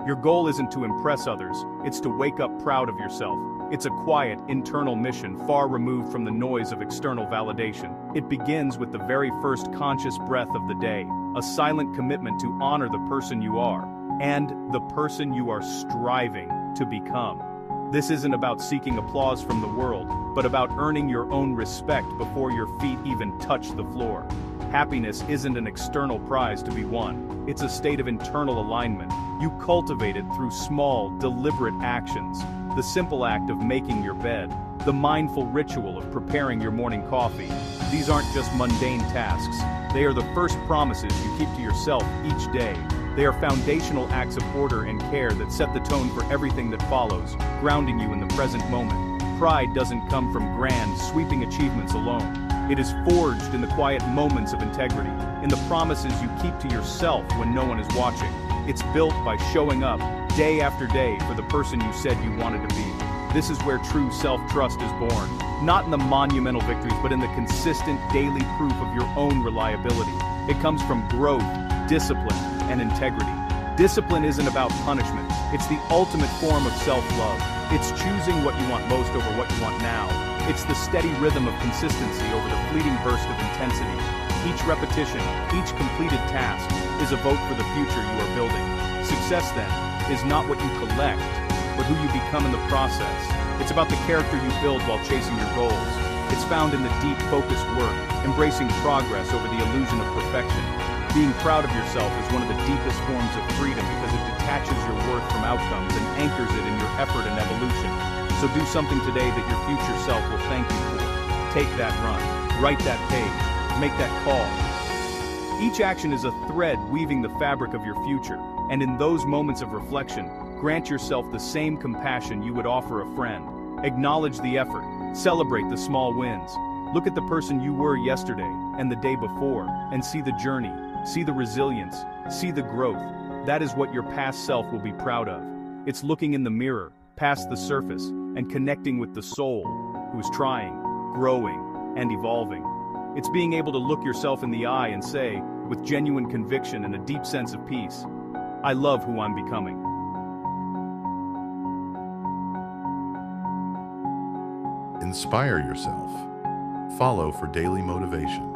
Your goal isn't to impress others, it's to wake up proud of yourself. It's a quiet, internal mission far removed from the noise of external validation. It begins with the very first conscious breath of the day, a silent commitment to honor the person you are, and the person you are striving to become. This isn't about seeking applause from the world, but about earning your own respect before your feet even touch the floor. Happiness isn't an external prize to be won, it's a state of internal alignment. You cultivate it through small, deliberate actions. The simple act of making your bed, the mindful ritual of preparing your morning coffee. These aren't just mundane tasks, they are the first promises you keep to yourself each day. They are foundational acts of order and care that set the tone for everything that follows, grounding you in the present moment. Pride doesn't come from grand, sweeping achievements alone. It is forged in the quiet moments of integrity, in the promises you keep to yourself when no one is watching. It's built by showing up, day after day, for the person you said you wanted to be. This is where true self-trust is born, not in the monumental victories, but in the consistent daily proof of your own reliability. It comes from growth, discipline, and integrity. Discipline isn't about punishment, it's the ultimate form of self-love. It's choosing what you want most over what you want now. It's the steady rhythm of consistency over the fleeting burst of intensity. Each repetition, each completed task, is a vote for the future you are building. Success, then, is not what you collect, but who you become in the process. It's about the character you build while chasing your goals. It's found in the deep, focused work, embracing progress over the illusion of perfection. Being proud of yourself is one of the deepest forms of freedom because it detaches your worth from outcomes and anchors it in your effort and evolution. So do something today that your future self will thank you for. Take that run, write that page, make that call. Each action is a thread weaving the fabric of your future, and in those moments of reflection, grant yourself the same compassion you would offer a friend. Acknowledge the effort, celebrate the small wins. Look at the person you were yesterday and the day before, and see the journey, see the resilience, see the growth. That is what your past self will be proud of. It's looking in the mirror, past the surface, and connecting with the soul, who is trying, growing, and evolving. It's being able to look yourself in the eye and say, with genuine conviction and a deep sense of peace, I love who I'm becoming. Inspire yourself. Follow for daily motivation.